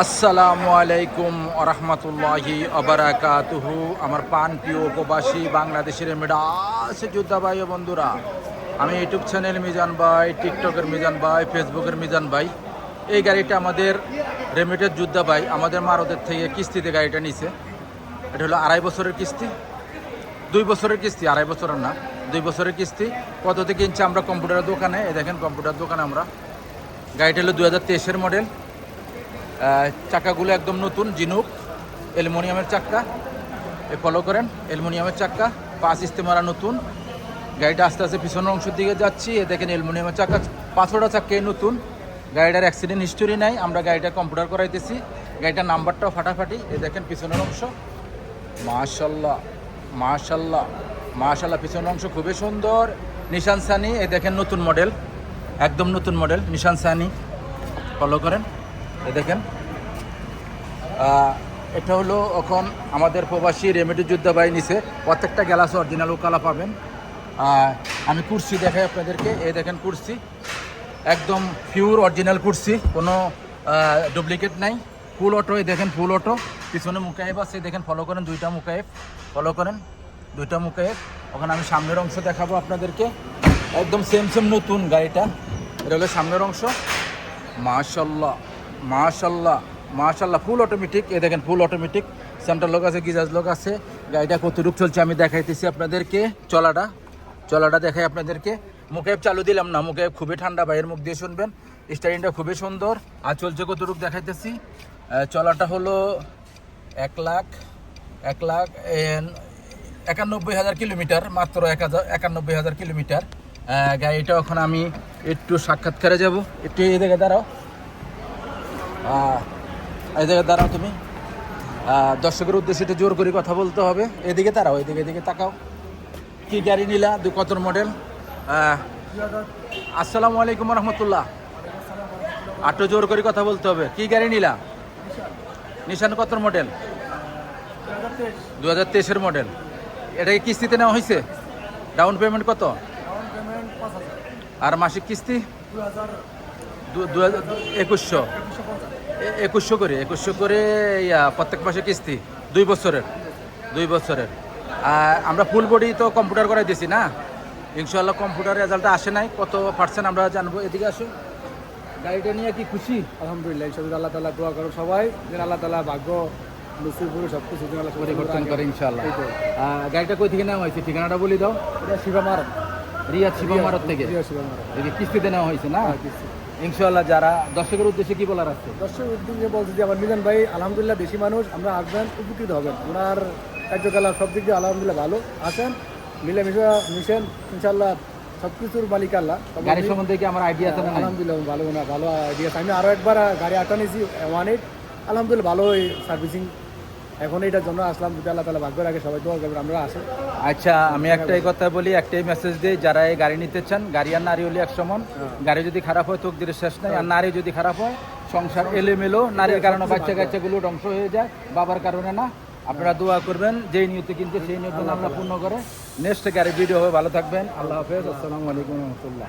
আসসালামু আলাইকুম আরহামতুল্লাহি আবরাকাতুহু। আমার পান প্রিয় উপবাসী বাংলাদেশের মেডাসে যোদ্ধা ভাই ও বন্ধুরা, আমি ইউটিউব চ্যানেল মিজান ভাই, টিকটকের মিজান ভাই, ফেসবুকের মিজান ভাই। এই গাড়িটা আমাদের রেমিটেড যোদ্ধা ভাই আমাদের মারদের থেকে কিস্তিতে গাড়িটা নিছে। এটা হলো 2.5 বছরের কিস্তি, 2 বছরের কিস্তি, 2.5 বছরের না, 2 বছরের কিস্তি। কত থেকে কিনছি আমরা? কম্পিউটারের দোকানে। এই দেখেন কম্পিউটার দোকানে আমরা। গাড়িটা হলো 2023-এর মডেল। চাকাগুলো একদম নতুন, জিনুক অ্যালুমিনিয়ামের চাক্কা। ফলো করেন, অ্যালুমিনিয়ামের চাক্কা, 5 ইস্তেমারা নতুন। গাড়িটা আস্তে আস্তে পিছনের অংশের দিকে যাচ্ছি। এ দেখেন অ্যালুমিনিয়ামের চাক্কা, 5টা চাক্কাই নতুন। গাড়িটার অ্যাক্সিডেন্ট হিস্টোরি নাই। আমরা গাড়িটা কম্পিউটার করাইতেছি। গাড়িটার নাম্বারটাও ফাটাফাটি। এ দেখেন পিছনের অংশ, মাশাল্লাহ মাশাল্লাহ মাশাল্লাহ। পিছনের অংশ খুবই সুন্দর। নিশান সানি, এ দেখেন নতুন মডেল, একদম নতুন মডেল নিশান সানি। ফলো করেন, এ দেখেন। এটা হলো এখন আমাদের প্রবাসী রেমিটেড যোদ্ধা ভাই নিছে। প্রত্যেকটা গ্লাস অরিজিনাল কালা পাবেন। আমি কুর্সি দেখাই আপনাদেরকে। এই দেখেন কুর্সি, একদম পিওর অরিজিনাল কুর্সি, কোনো ডুপ্লিকেট নাই। ফুল অটো, এই দেখেন ফুল অটো। পিছনে মুকায়েব আছে, দেখেন ফলো করেন, 2টা মুকায়েব। ফলো করেন, 2টা মুকায়েব। ওখানে আমি সামনের অংশ দেখাবো আপনাদেরকে। একদম সেম নতুন গাড়িটা। এটা হলো সামনের অংশ। মাশাল্লাহ মাশাল্লাহ মাশাল্লাহ, ফুল অটোমেটিক। এ দেখেন ফুল অটোমেটিক, সেন্টার লক আছে, গিজাজ লক আছে। গাড়িটা কতটুকু চলছে আমি দেখাইতেছি আপনাদেরকে। চলাটা দেখাই আপনাদেরকে। মুখে চালু দিলাম না, মুখে খুবই ঠান্ডা, বাইরের মুখ দিয়ে শুনবেন। স্টারিংটা খুবই সুন্দর। আর চলছে কতটুকু দেখাইতেছি। চলাটা হলো 1,91,000 কিলোমিটার, মাত্র 91,000 কিলোমিটার। গাড়িটা এখন আমি একটু সাক্ষাৎকারে যাব। একটু এই জায়গায় দাঁড়াও, এই জায়গায় দাঁড়াও তুমি। দর্শকের উদ্দেশ্যে একটু জোর করে কথা বলতে হবে। এদিকে দাঁড়াও, এদিকে তাকাও। কি গাড়ি নিলা? কত মডেল? আসসালামু আলাইকুম রহমতুল্লাহ। একটু জোর করে কথা বলতে হবে। কি গাড়ি নিলা? নিশান কত মডেল? 2023-এর মডেল। এটাকে কিস্তিতে নেওয়া হয়েছে? ডাউন পেমেন্ট কত? আর মাসিক কিস্তি 2100 করে প্রত্যেক মাসে কিস্তি 2 বছরের। আমরা ফুল বডি তো কম্পিউটার করাই দিয়েছি না, ইনশাল্লাহ। কম্পিউটার রেজাল্টটা আসে নাই, কত পার্সেন্ট আমরা জানবো। এদিকে আসো। গাড়িটা নিয়ে কি খুশি? আলহামদুলিল্লাহ, ইনশাআল্লাহ। আল্লাহ তাআলা দোয়া করো সবাই যেন আল্লাহ তাআলা ভাগ্য নসিব করে সব কিছু যেন আল্লাহ পরিবর্তন করে ইনশাল্লাহ। গাড়িটা কই থেকে নেওয়া হয়েছে? ঠিকানাটা বলি দাও। এটা শিবামারত, রিয়াদ শিবামারত থেকে। কিস্তিতে নেওয়া হয়েছে না? ইনশাল্লাহ। যারা দর্শকের উদ্দেশ্যে কি বলার আছে? দর্শক উদ্দেশ্যে বলছি যে আমার মিজান ভাই আলহামদুলিল্লাহ দেশি মানুষ, আমরা আসবেন উপকৃত হবেন। ওনার কার্যকলাপ সব দিক দিয়ে আলহামদুলিল্লাহ ভালো। আসেন, মিশেন, ইনশাল্লাহ সব কিছুর মালিক আল্লাহ। গাড়ির সম্বন্ধে কি আমার আইডিয়া আছে না? আলহামদুলিল্লাহ ভালো আইডিয়া আছে। আমি আরও একবার গাড়ি আটা নিয়েছি 18, আলহামদুলিল্লাহ ভালো সার্ভিসিং। এখন এটার জন্য আসলাম, যদি আল্লাহ তাআলা ভাগ্য রাখে সবাই দোয়া করবেন, আমরা আসি। আচ্ছা, আমি একটাই কথা বলি, একটাই মেসেজ দিই, যারা এই গাড়ি নিতে চান, গাড়ি আর নারী হলে এক সমান। গাড়ি যদি খারাপ হয় তকদিরের শেষ নাই, আর নারী যদি খারাপ হয় সংসার এলোমেলো। নারীর কারণে বাচ্চাগুলো ধ্বংস হয়ে যায়, বাবার কারণে না। আপনারা দোয়া করবেন, যেই নিয়তে কিনতে সেই নিয়তে আমরা পূর্ণ করে। নেক্সট গাড়ি ভিডিও হবে। ভালো থাকবেন, আল্লাহ হাফেজ, আসসালামু আলাইকুম রহমতুল্লাহ।